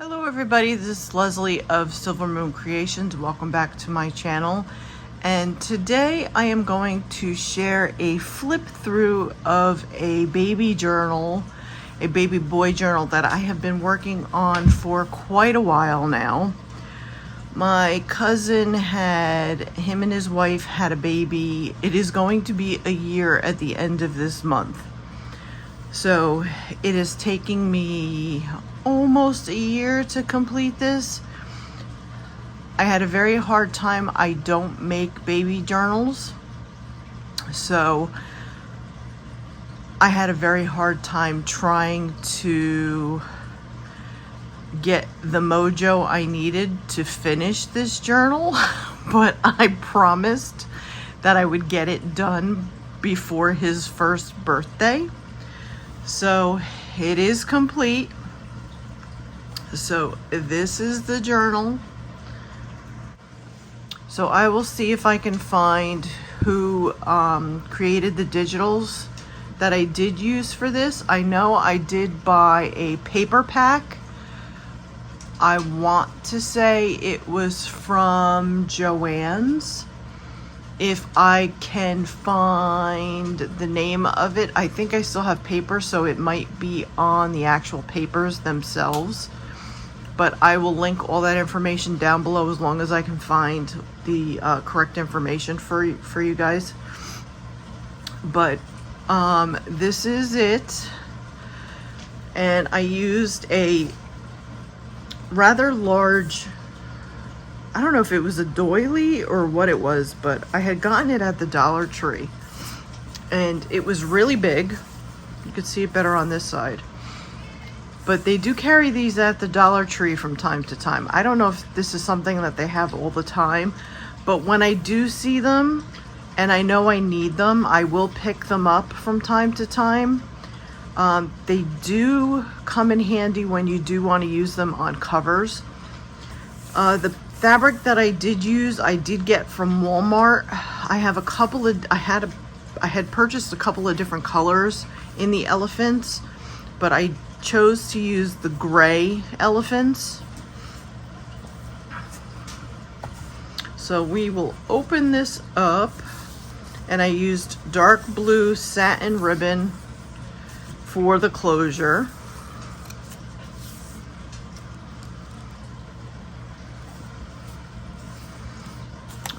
Hello everybody, this is Leslie of Silver Moon Creations. Welcome back to my channel. And today I am going to share a flip through of a baby journal, a baby boy journal that I have been working on for quite a while now. My cousin him and his wife had a baby. It is going to be a year at the end of this month. So it is taking me almost a year to complete this. I had a very hard time. I don't make baby journals, so I had a very hard time trying to get the mojo I needed to finish this journal, but I promised that I would get it done before his first birthday. So it is complete. So this is the journal. So I will see if I can find who created the digitals that I did use for this. I know I did buy a paper pack. I want to say it was from Joann's. If I can find the name of it, I think I still have paper, so it might be on the actual papers themselves. But I will link all that information down below as long as I can find the correct information for you guys. But this is it. And I used a rather large, I don't know if it was a doily or what it was, but I had gotten it at the Dollar Tree. And it was really big. You could see it better on this side. But they do carry these at the Dollar Tree from time to time. I don't know if this is something that they have all the time, but when I do see them and I know I need them, I will pick them up from time to time. They do come in handy when you do want to use them on covers. The fabric that I did use, I did get from Walmart. I have a couple of, I had purchased a couple of different colors in the elephants, but I chose to use the gray elephants. So we will open this up, and I used dark blue satin ribbon for the closure.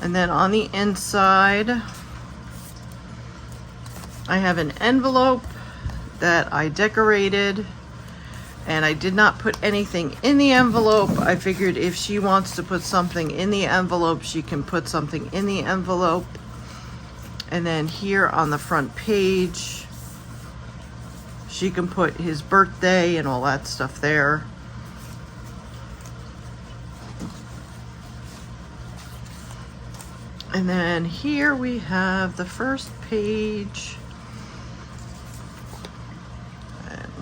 And then on the inside, I have an envelope that I decorated. And I did not put anything in the envelope. I figured if she wants to put something in the envelope, she can put something in the envelope. And then here on the front page, she can put his birthday and all that stuff there. And then here we have the first page.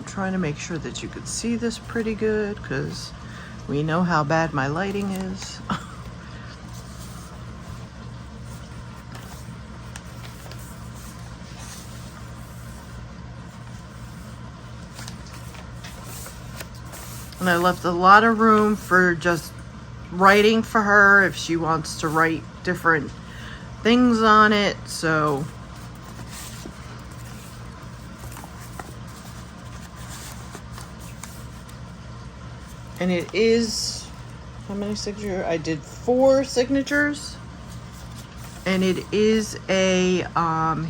Trying to make sure that you could see this pretty good, because we know how bad my lighting is. And I left a lot of room for just writing for her if she wants to write different things on it. So and it is, how many signatures? I did 4 signatures. And it is a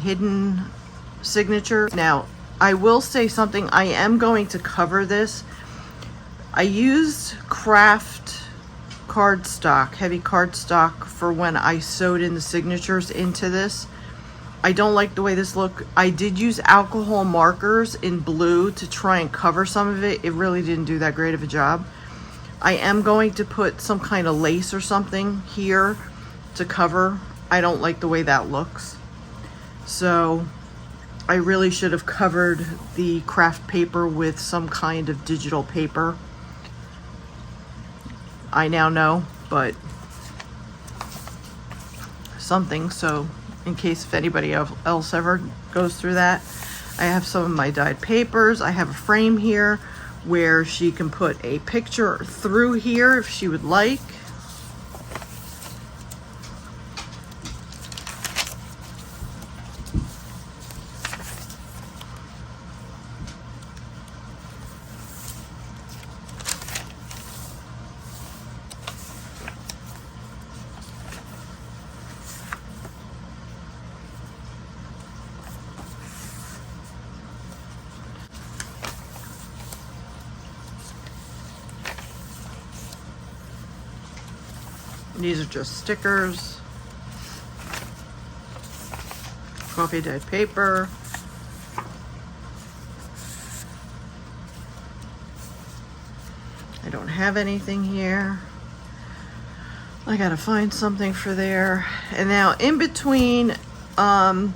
hidden signature. Now, I will say something. I am going to cover this. I used craft cardstock, heavy cardstock, for when I sewed in the signatures into this. I don't like the way this look. I did use alcohol markers in blue to try and cover some of it. It really didn't do that great of a job. I am going to put some kind of lace or something here to cover. I don't like the way that looks. So I really should have covered the craft paper with some kind of digital paper. I now know, but something, so in case if anybody else ever goes through that. I have some of my dyed papers. I have a frame here where she can put a picture through here if she would like. These are just stickers, coffee dyed paper, I don't have anything here. I gotta find something for there. And now in between, my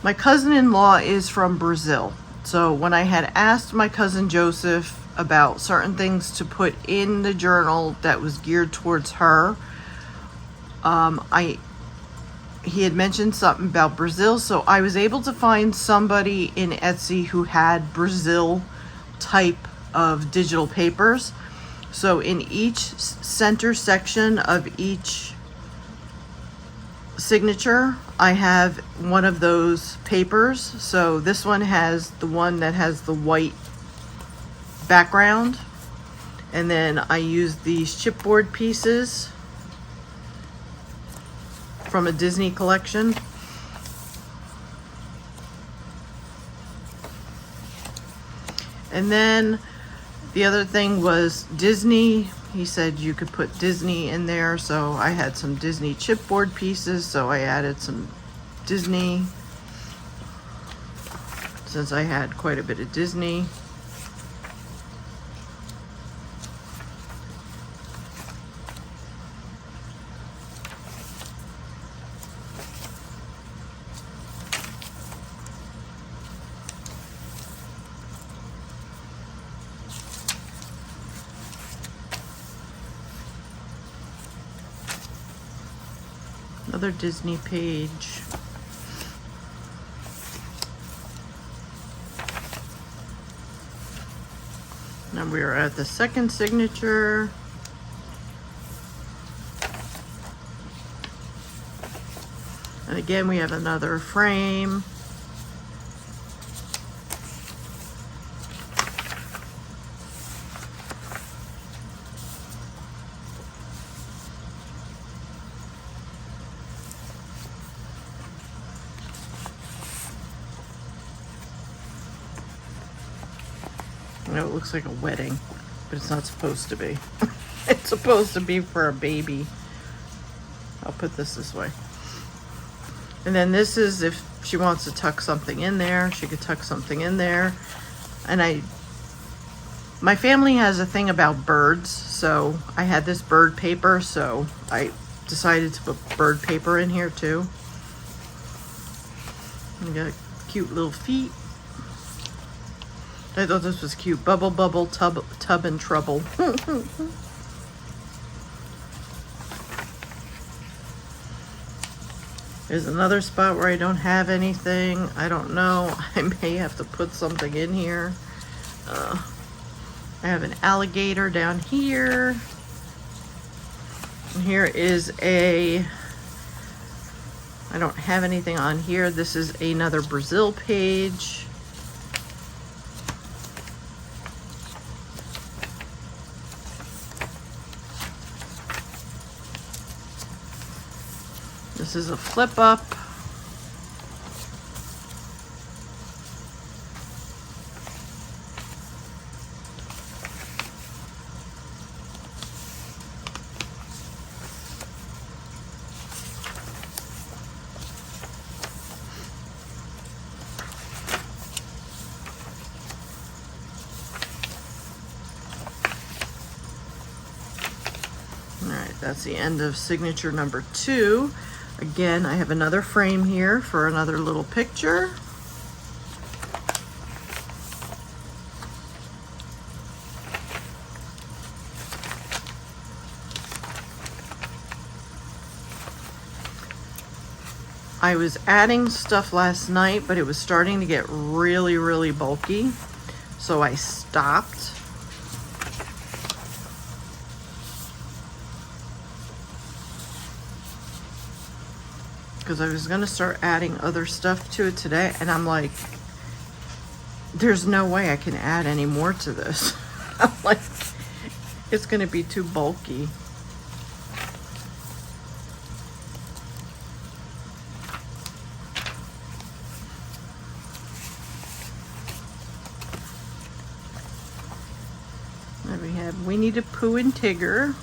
cousin-in-law is from Brazil. So when I had asked my cousin Joseph about certain things to put in the journal that was geared towards her, he had mentioned something about Brazil, so I was able to find somebody in Etsy who had Brazil type of digital papers. So in each center section of each signature, I have one of those papers. So this one has the one that has the white background, and then I use these chipboard pieces from a Disney collection. And then the other thing was Disney. He said you could put Disney in there, so I had some Disney chipboard pieces, so I added some Disney since I had quite a bit of Disney. Another Disney page. Now we are at the second signature. And again, we have another frame. I know it looks like a wedding, but it's not supposed to be. It's supposed to be for a baby. I'll put this way. And then this is if she wants to tuck something in there, she could tuck something in there. And my family has a thing about birds, so I had this bird paper, so I decided to put bird paper in here too. You got cute little feet. I thought this was cute. Bubble, bubble, tub and trouble. There's another spot where I don't have anything. I don't know. I may have to put something in here. I have an alligator down here. And here is I don't have anything on here. This is another Brazil page. This is a flip up. All right, that's the end of signature number 2. Again, I have another frame here for another little picture. I was adding stuff last night, but it was starting to get really, really bulky. so I stopped. Because I was gonna start adding other stuff to it today, and I'm like, there's no way I can add any more to this. I'm like, it's gonna be too bulky. Then we have Winnie the Pooh and Tigger.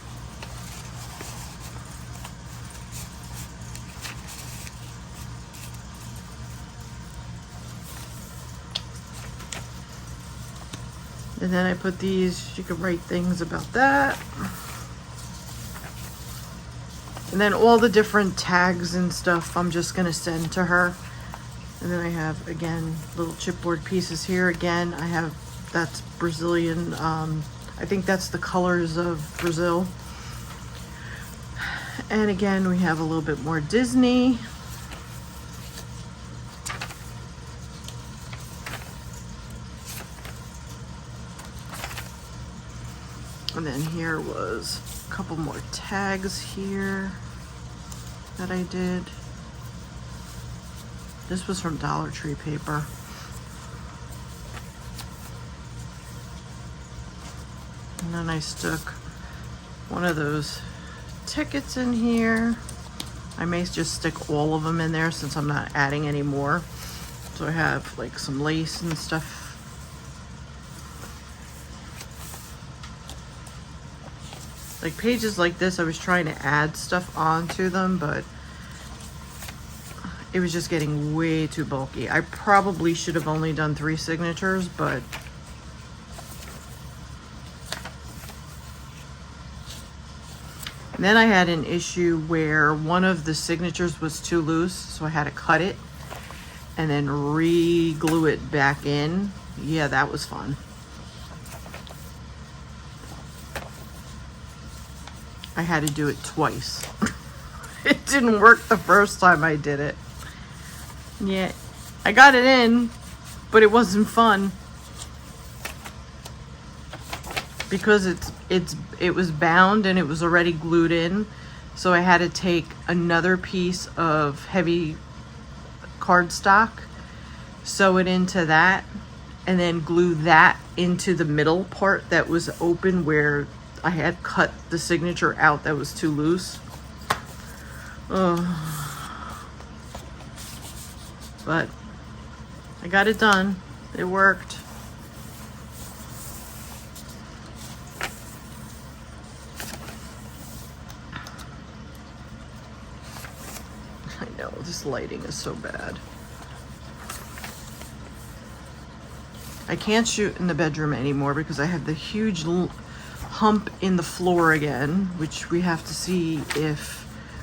And then I put these, you can write things about that. And then all the different tags and stuff I'm just gonna send to her. And then I have, again, little chipboard pieces here. Again, I have, that's Brazilian, I think that's the colors of Brazil. And again, we have a little bit more Disney. And then here was a couple more tags here that I did. This was from Dollar Tree paper. And then I stuck one of those tickets in here. I may just stick all of them in there since I'm not adding any more. So I have like some lace and stuff. Like pages like this, I was trying to add stuff onto them, but it was just getting way too bulky. I probably should have only done 3 signatures, but and then I had an issue where one of the signatures was too loose, so I had to cut it and then re-glue it back in. Yeah, that was fun. I had to do it twice. It didn't work the first time I did it. Yeah, I got it in, but it wasn't fun because it was bound and it was already glued in. So I had to take another piece of heavy cardstock, sew it into that, and then glue that into the middle part that was open where I had cut the signature out that was too loose. But I got it done. It worked. I know, this lighting is so bad. I can't shoot in the bedroom anymore because I have the huge hump in the floor again, which we have to see if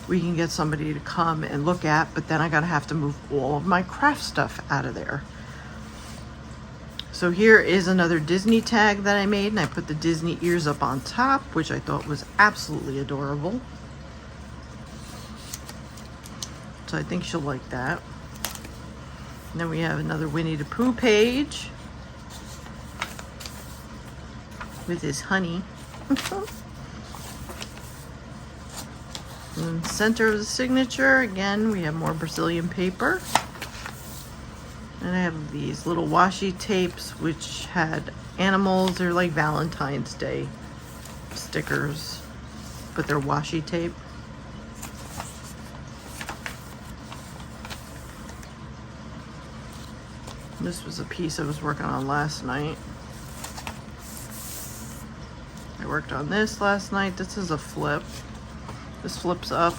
we can get somebody to come and look at, but then I gotta have to move all of my craft stuff out of there. So here is another Disney tag that I made, and I put the Disney ears up on top, which I thought was absolutely adorable. So I think she'll like that. And then we have another Winnie the Pooh page with his honey. And center of the signature, again, we have more Brazilian paper. And I have these little washi tapes which had animals. They're like Valentine's Day stickers, but they're washi tape. This was a piece I was working on last night. I worked on this last night. This is a flip. This flips up,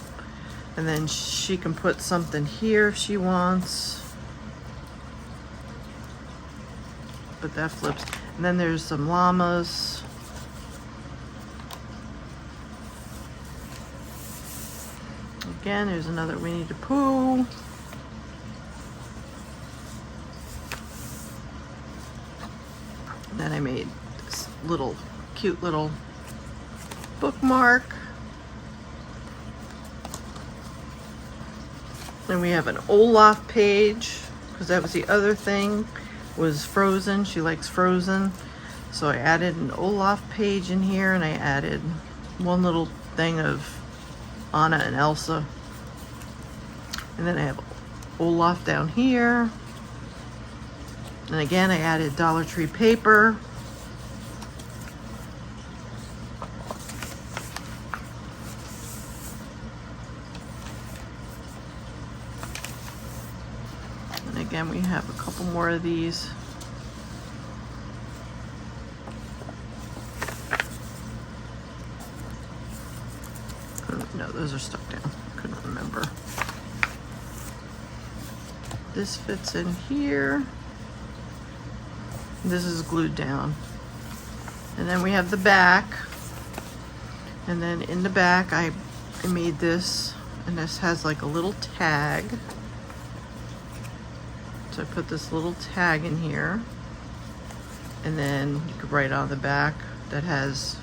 and then she can put something here if she wants. But that flips. And then there's some llamas. Again, there's another Winnie the Pooh. And then I made this little cute little bookmark. Then we have an Olaf page, because that was the other thing. was Frozen. She likes Frozen. So I added an Olaf page in here, and I added one little thing of Anna and Elsa. And then I have Olaf down here. And again, I added Dollar Tree paper. And again, we have a couple more of these. No, those are stuck down. Couldn't remember. This fits in here. This is glued down. And then we have the back. And then in the back, I made this, and this has like a little tag. So I put this little tag in here. And then you could write on the back that has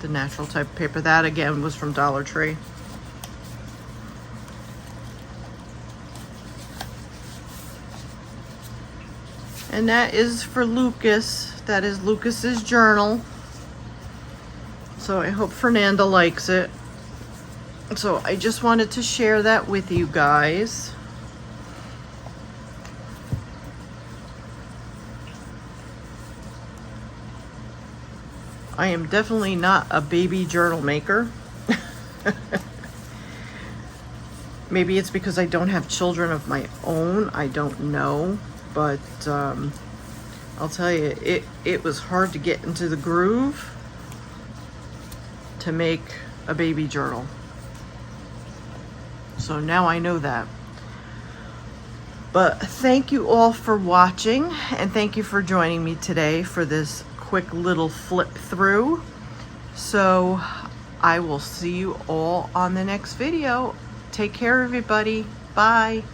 the natural type of paper. That again was from Dollar Tree. And that is for Lucas. That is Lucas's journal. So I hope Fernanda likes it. So I just wanted to share that with you guys. I am definitely not a baby journal maker. Maybe it's because I don't have children of my own. I don't know. But I'll tell you, it was hard to get into the groove to make a baby journal. So now I know that. But thank you all for watching, and thank you for joining me today for this quick little flip through. So I will see you all on the next video. Take care, everybody. Bye.